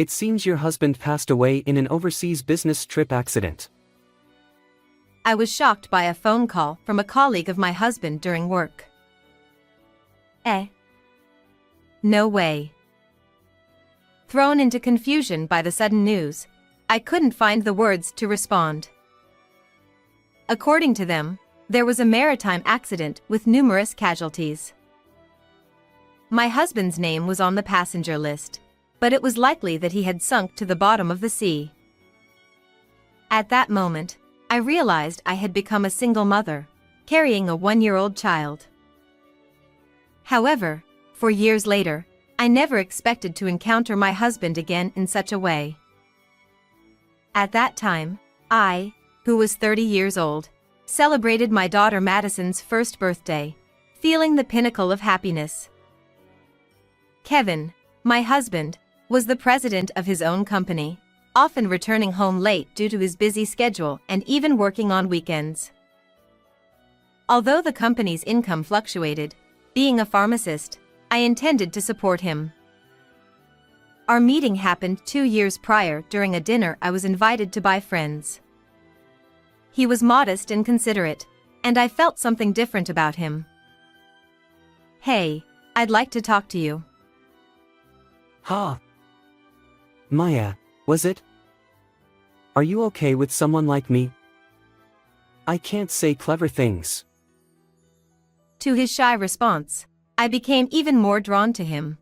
It seems your husband passed away in an overseas business trip accident. I was shocked by a phone call from a colleague of my husband during work. No way. Thrown into confusion by the sudden news, I couldn't find the words to respond. According to them, there was a maritime accident with numerous casualties. My husband's name was on the passenger list, but it was likely that he had sunk to the bottom of the sea. At that moment, I realized I had become a single mother, carrying a 1-year-old child. However, for years later, I never expected to encounter my husband again in such a way. At that time, I, who was 30 years old, celebrated my daughter Madison's first birthday, feeling the pinnacle of happiness. Kevin, my husband, was the president of his own company, often returning home late due to his busy schedule and even working on weekends. Although the company's income fluctuated, being a pharmacist, I intended to support him. Our meeting happened 2 years prior during a dinner I was invited to by friends. He was modest and considerate, and I felt something different about him. "Hey, I'd like to talk to you." Maya, was it? Are you okay with someone like me? I can't say clever things. To his shy response, I became even more drawn to him.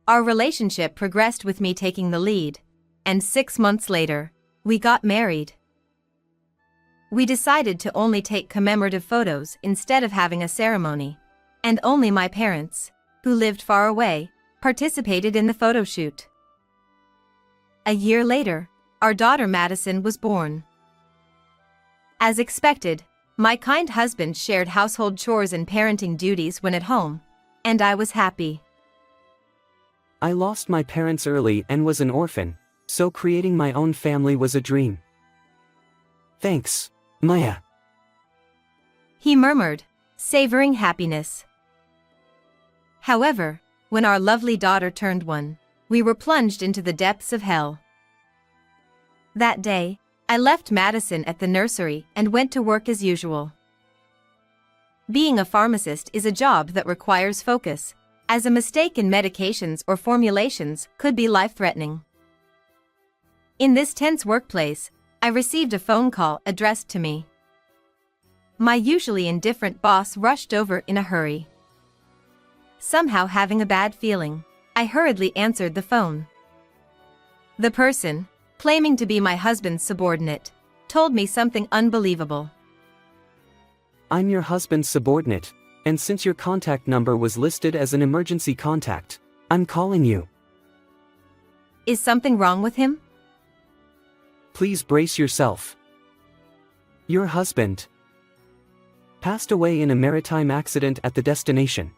Our relationship progressed with me taking the lead, and 6 months later, we got married. We decided to only take commemorative photos instead of having a ceremony, and only my parents, who lived far away, participated in the photo shoot. A year later, our daughter Madison was born. As expected, my kind husband shared household chores and parenting duties when at home, and I was happy. I lost my parents early and was an orphan, so creating my own family was a dream. Thanks, Maya. He murmured, savoring happiness. However, when our lovely daughter turned 1, we were plunged into the depths of hell. That day, I left Madison at the nursery and went to work as usual. Being a pharmacist is a job that requires focus, as a mistake in medications or formulations could be life-threatening. In this tense workplace, I received a phone call addressed to me. My usually indifferent boss rushed over in a hurry. Somehow having a bad feeling, I hurriedly answered the phone. The person, claiming to be my husband's subordinate, told me something unbelievable. I'm your husband's subordinate, and since your contact number was listed as an emergency contact, I'm calling you. Is something wrong with him? Please brace yourself. Your husband passed away in a maritime accident at the destination.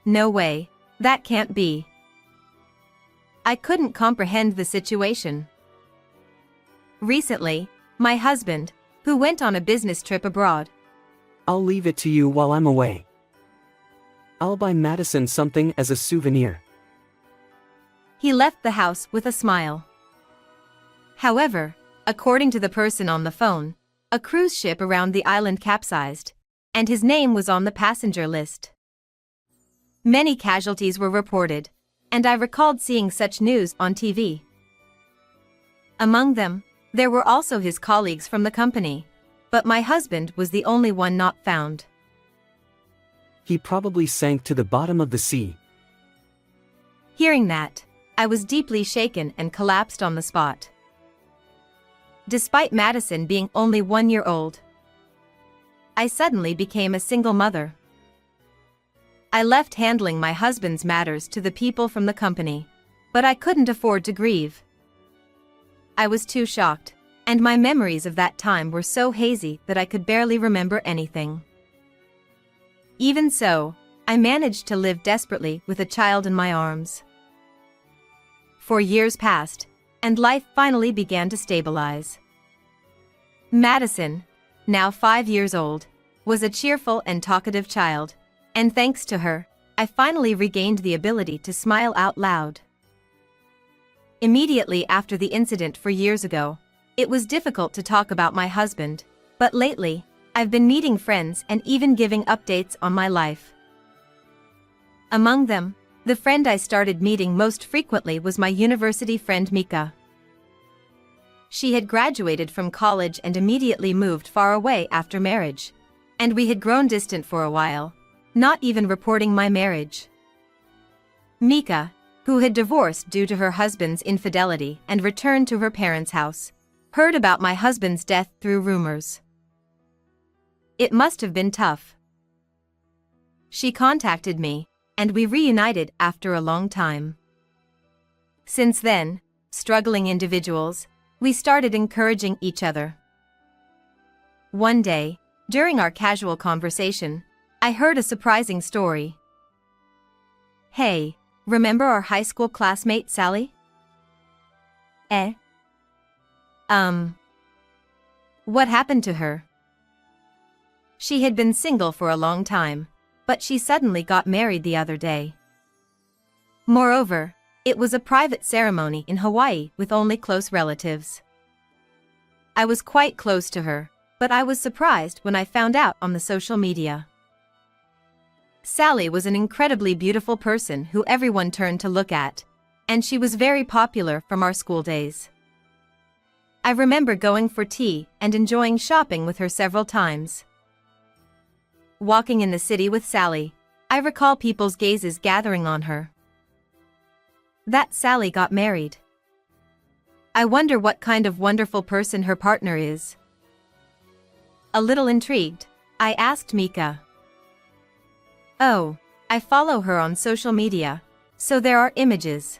No way, that can't be. I couldn't comprehend the situation. Recently, my husband, who went on a business trip abroad. I'll leave it to you while I'm away. I'll buy Madison something as a souvenir. He left the house with a smile. However, according to the person on the phone, a cruise ship around the island capsized, and his name was on the passenger list. Many casualties were reported, and I recalled seeing such news on TV. Among them, there were also his colleagues from the company, but my husband was the only one not found. He probably sank to the bottom of the sea. Hearing that, I was deeply shaken and collapsed on the spot. Despite Madison being only 1 year old, I suddenly became a single mother. I left handling my husband's matters to the people from the company, but I couldn't afford to grieve. I was too shocked, and my memories of that time were so hazy that I could barely remember anything. Even so, I managed to live desperately with a child in my arms. 4 years passed, and life finally began to stabilize. Madison, now 5 years old, was a cheerful and talkative child, and thanks to her, I finally regained the ability to smile out loud. Immediately after the incident 4 years ago, it was difficult to talk about my husband, but lately, I've been meeting friends and even giving updates on my life. Among them, the friend I started meeting most frequently was my university friend Mika. She had graduated from college and immediately moved far away after marriage. And we had grown distant for a while, not even reporting my marriage. Mika, who had divorced due to her husband's infidelity and returned to her parents' house, heard about my husband's death through rumors. It must have been tough. She contacted me, and we reunited after a long time. Since then, struggling individuals, we started encouraging each other. One day, during our casual conversation, I heard a surprising story. "Hey, remember our high school classmate Sally?" What happened to her?" "She had been single for a long time, but she suddenly got married the other day. Moreover, it was a private ceremony in Hawaii with only close relatives. I was quite close to her, but I was surprised when I found out on the social media. Sally was an incredibly beautiful person who everyone turned to look at, and she was very popular from our school days. I remember going for tea and enjoying shopping with her several times. Walking in the city with Sally, I recall people's gazes gathering on her. That Sally got married. I wonder what kind of wonderful person her partner is." A little intrigued, I asked Mika. "Oh, I follow her on social media, so there are images,"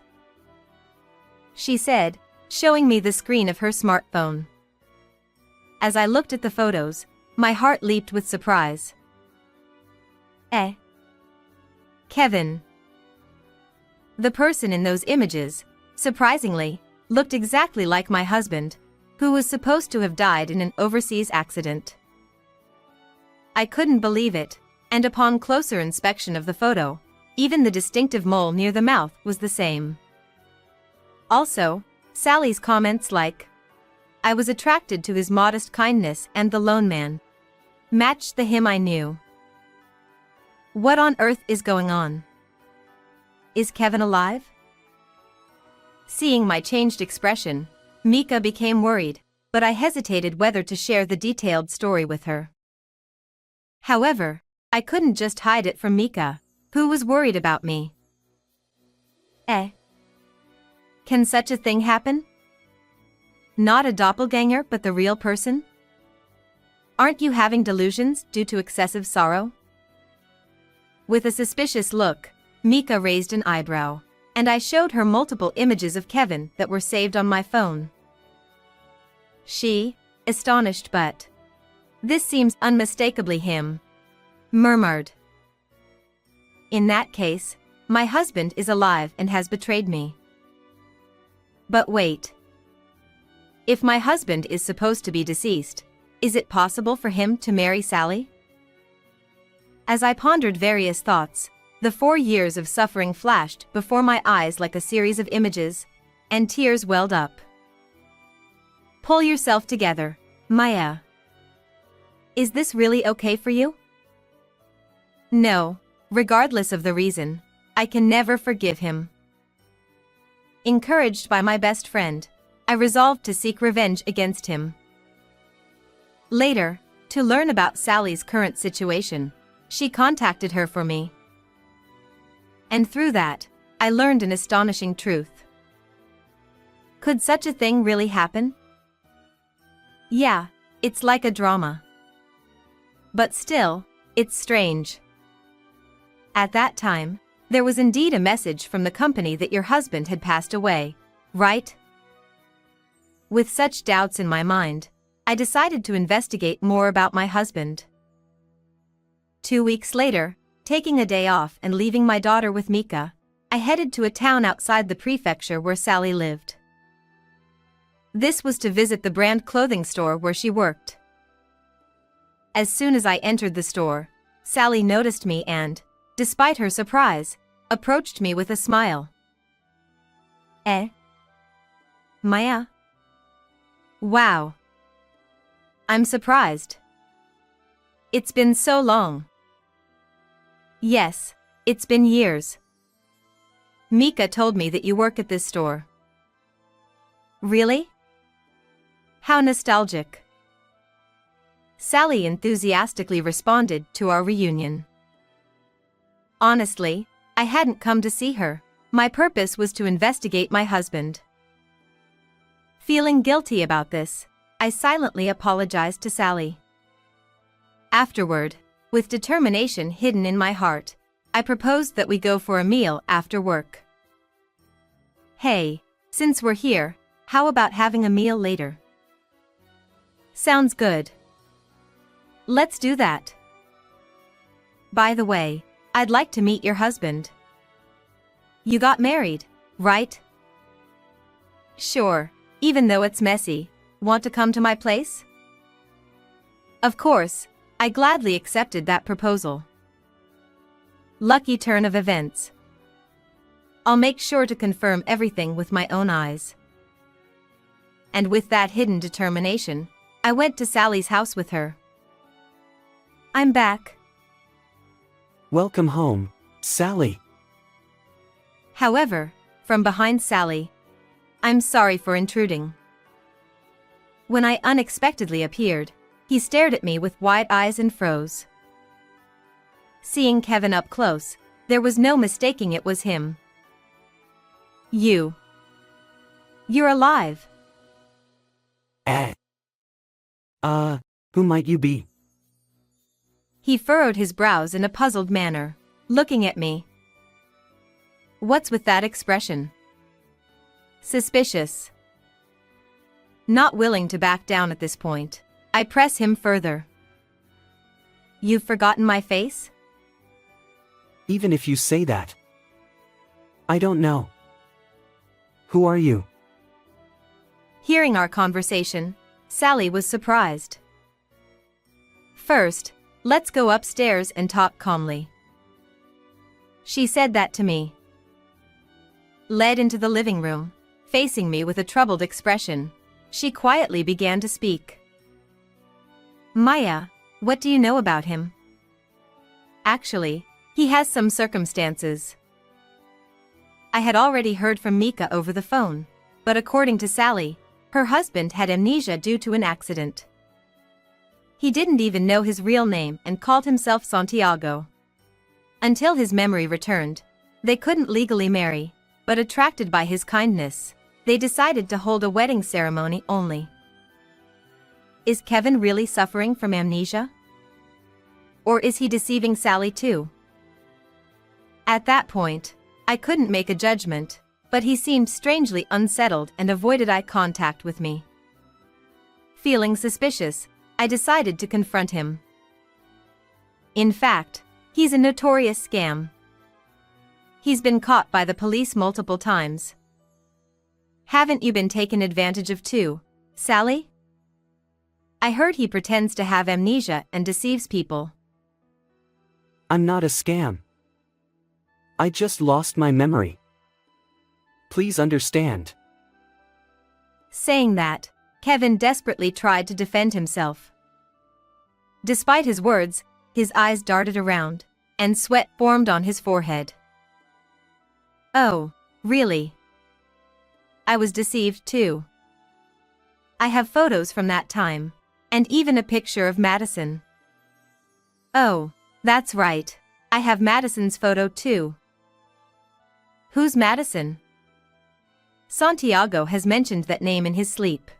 she said, showing me the screen of her smartphone. As I looked at the photos, my heart leaped with surprise. Kevin. The person in those images, surprisingly, looked exactly like my husband, who was supposed to have died in an overseas accident. I couldn't believe it, and upon closer inspection of the photo, even the distinctive mole near the mouth was the same. Also, Sally's comments like, "I was attracted to his modest kindness and the lone man," matched the him I knew. What on earth is going on? Is Kevin alive? Seeing my changed expression, Mika became worried, but I hesitated whether to share the detailed story with her. However, I couldn't just hide it from Mika, who was worried about me. Can such a thing happen? Not a doppelganger but the real person? Aren't you having delusions due to excessive sorrow? With a suspicious look, Mika raised an eyebrow, and I showed her multiple images of Kevin that were saved on my phone. She, astonished but, "This seems unmistakably him," murmured. "In that case, my husband is alive and has betrayed me." But wait. If my husband is supposed to be deceased, is it possible for him to marry Sally? As I pondered various thoughts, the 4 years of suffering flashed before my eyes like a series of images, and tears welled up. Pull yourself together, Maya. Is this really okay for you? No, regardless of the reason, I can never forgive him. Encouraged by my best friend, I resolved to seek revenge against him. Later, to learn about Sally's current situation, she contacted her for me. And through that, I learned an astonishing truth. Could such a thing really happen? Yeah, it's like a drama. But still, it's strange. At that time, there was indeed a message from the company that your husband had passed away, right? With such doubts in my mind, I decided to investigate more about my husband. 2 weeks later, taking a day off and leaving my daughter with Mika, I headed to a town outside the prefecture where Sally lived. This was to visit the brand clothing store where she worked. As soon as I entered the store, Sally noticed me and, despite her surprise, approached me with a smile. Maya? Wow. I'm surprised. It's been so long. Yes, it's been years. Mika told me that you work at this store. Really? How nostalgic. Sally enthusiastically responded to our reunion. Honestly, I hadn't come to see her. My purpose was to investigate my husband. Feeling guilty about this, I silently apologized to Sally. Afterward, with determination hidden in my heart, I proposed that we go for a meal after work. Hey, since we're here, how about having a meal later? Sounds good. Let's do that. By the way, I'd like to meet your husband. You got married, right? Sure, even though it's messy. Want to come to my place? Of course, I gladly accepted that proposal. Lucky turn of events. I'll make sure to confirm everything with my own eyes. And with that hidden determination, I went to Sally's house with her. I'm back. Welcome home, Sally. However, from behind Sally, I'm sorry for intruding. When I unexpectedly appeared, he stared at me with wide eyes and froze. Seeing Kevin up close, there was no mistaking it was him. You're alive. Who might you be? He furrowed his brows in a puzzled manner, looking at me. What's with that expression? Suspicious. Not willing to back down at this point, I press him further. You've forgotten my face? Even if you say that. I don't know. Who are you? Hearing our conversation, Sally was surprised. First, let's go upstairs and talk calmly. She said that to me. Led into the living room, facing me with a troubled expression, she quietly began to speak. Maya, what do you know about him? Actually, he has some circumstances. I had already heard from Mika over the phone, but according to Sally, her husband had amnesia due to an accident. He didn't even know his real name and called himself Santiago. Until his memory returned, they couldn't legally marry, but attracted by his kindness, they decided to hold a wedding ceremony only. Is Kevin really suffering from amnesia? Or is he deceiving Sally too? At that point, I couldn't make a judgment, but he seemed strangely unsettled and avoided eye contact with me. Feeling suspicious, I decided to confront him. In fact, he's a notorious scam. He's been caught by the police multiple times. Haven't you been taken advantage of too, Sally? I heard he pretends to have amnesia and deceives people. I'm not a scam. I just lost my memory. Please understand. Saying that, Kevin desperately tried to defend himself. Despite his words, his eyes darted around, and sweat formed on his forehead. Oh, really? I was deceived too. I have photos from that time, and even a picture of Madison. Oh, that's right, I have Madison's photo too. Who's Madison? Santiago has mentioned that name in his sleep.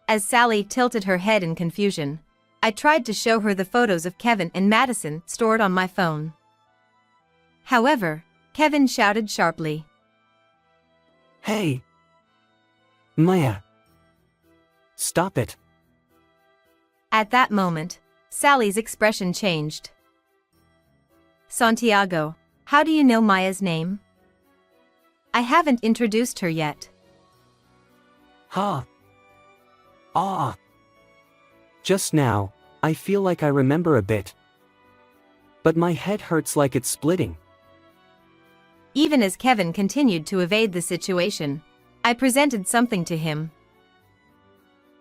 As Sally tilted her head in confusion, I tried to show her the photos of Kevin and Madison stored on my phone. However, Kevin shouted sharply. Hey! Maya! Stop it! At that moment, Sally's expression changed. Santiago, how do you know Maya's name? I haven't introduced her yet. Ha! Ah! Just now, I feel like I remember a bit. But my head hurts like it's splitting. Even as Kevin continued to evade the situation, I presented something to him.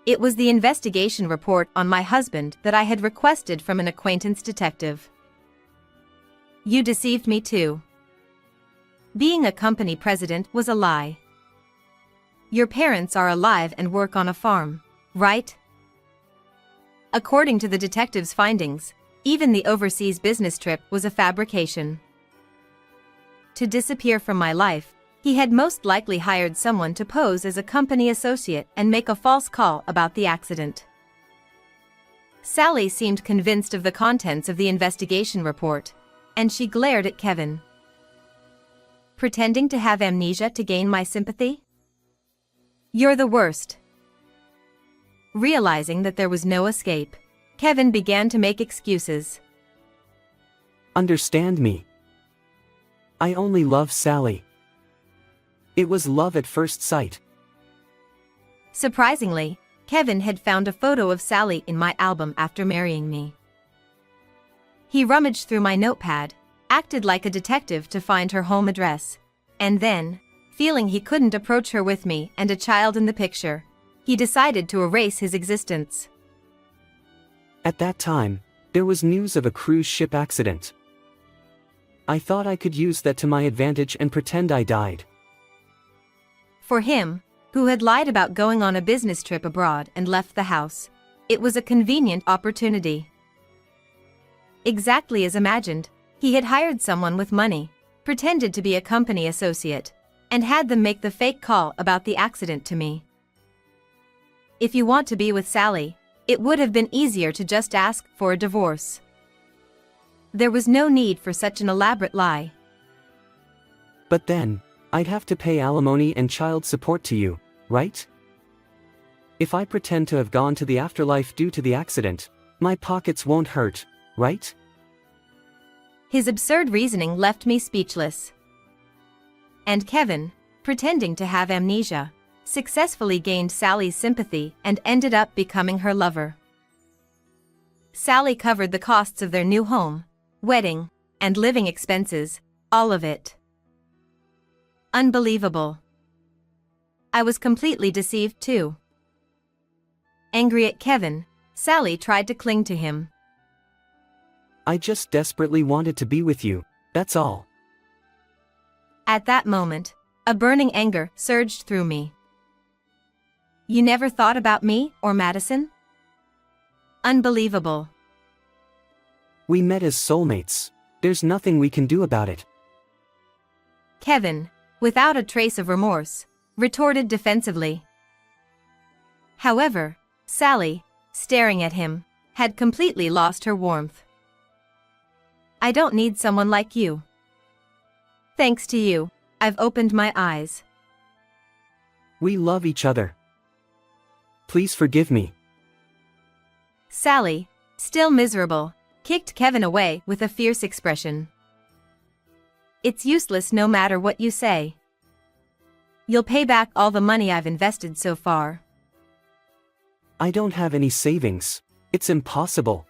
It was the investigation report on my husband that I had requested from an acquaintance detective. You deceived me too. Being a company president was a lie. Your parents are alive and work on a farm, right? According to the detective's findings, even the overseas business trip was a fabrication. To disappear from my life, he had most likely hired someone to pose as a company associate and make a false call about the accident. Sally seemed convinced of the contents of the investigation report, and she glared at Kevin. Pretending to have amnesia to gain my sympathy? You're the worst. Realizing that there was no escape, Kevin began to make excuses. Understand me. I only love Sally. It was love at first sight. Surprisingly, Kevin had found a photo of Sally in my album after marrying me. He rummaged through my notepad, acted like a detective to find her home address, and then, feeling he couldn't approach her with me and a child in the picture, he decided to erase his existence. At that time, there was news of a cruise ship accident. I thought I could use that to my advantage and pretend I died. For him, who had lied about going on a business trip abroad and left the house, it was a convenient opportunity. Exactly as imagined, he had hired someone with money, pretended to be a company associate, and had them make the fake call about the accident to me. If you want to be with Sally, it would have been easier to just ask for a divorce. There was no need for such an elaborate lie. But then, I'd have to pay alimony and child support to you, right? If I pretend to have gone to the afterlife due to the accident, my pockets won't hurt, right? His absurd reasoning left me speechless. And Kevin, pretending to have amnesia, successfully gained Sally's sympathy and ended up becoming her lover. Sally covered the costs of their new home, wedding, and living expenses, all of it. Unbelievable. I was completely deceived too. Angry at Kevin, Sally tried to cling to him. I just desperately wanted to be with you, that's all. At that moment, a burning anger surged through me. You never thought about me or Madison? Unbelievable. We met as soulmates. There's nothing we can do about it. Kevin, without a trace of remorse, retorted defensively. However, Sally, staring at him, had completely lost her warmth. I don't need someone like you. Thanks to you, I've opened my eyes. We love each other. Please forgive me. Sally, still miserable, kicked Kevin away with a fierce expression. It's useless no matter what you say. You'll pay back all the money I've invested so far. I don't have any savings. It's impossible.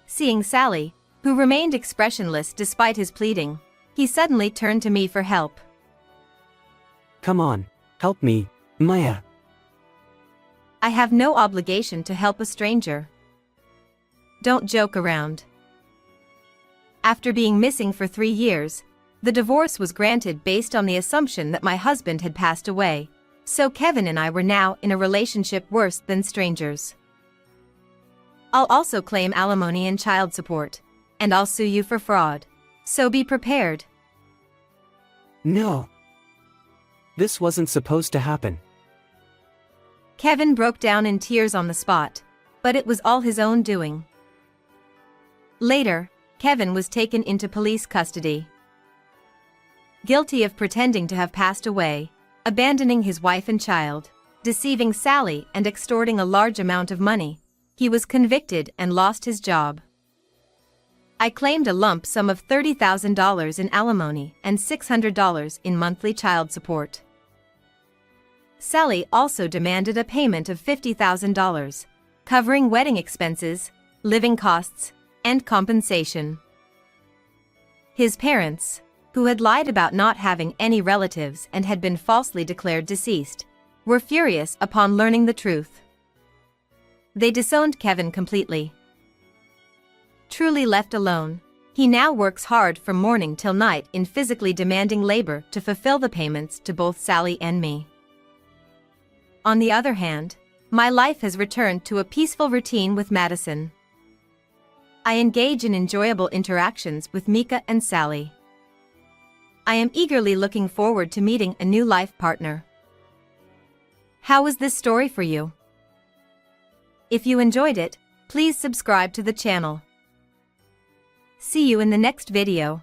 Seeing Sally, who remained expressionless despite his pleading, he suddenly turned to me for help. Come on, help me, Maya. I have no obligation to help a stranger. Don't joke around. After being missing for 3 years, the divorce was granted based on the assumption that my husband had passed away, so Kevin and I were now in a relationship worse than strangers. I'll also claim alimony and child support, and I'll sue you for fraud, so be prepared. No. This wasn't supposed to happen. Kevin broke down in tears on the spot, but it was all his own doing. Later, Kevin was taken into police custody. Guilty of pretending to have passed away, abandoning his wife and child, deceiving Sally and extorting a large amount of money, he was convicted and lost his job. I claimed a lump sum of $30,000 in alimony and $600 in monthly child support. Sally also demanded a payment of $50,000, covering wedding expenses, living costs, and compensation. His parents, who had lied about not having any relatives and had been falsely declared deceased, were furious upon learning the truth. They disowned Kevin completely. Truly left alone, he now works hard from morning till night in physically demanding labor to fulfill the payments to both Sally and me. On the other hand, my life has returned to a peaceful routine with Madison. I engage in enjoyable interactions with Mika and Sally. I am eagerly looking forward to meeting a new life partner. How was this story for you? If you enjoyed it, please subscribe to the channel. See you in the next video.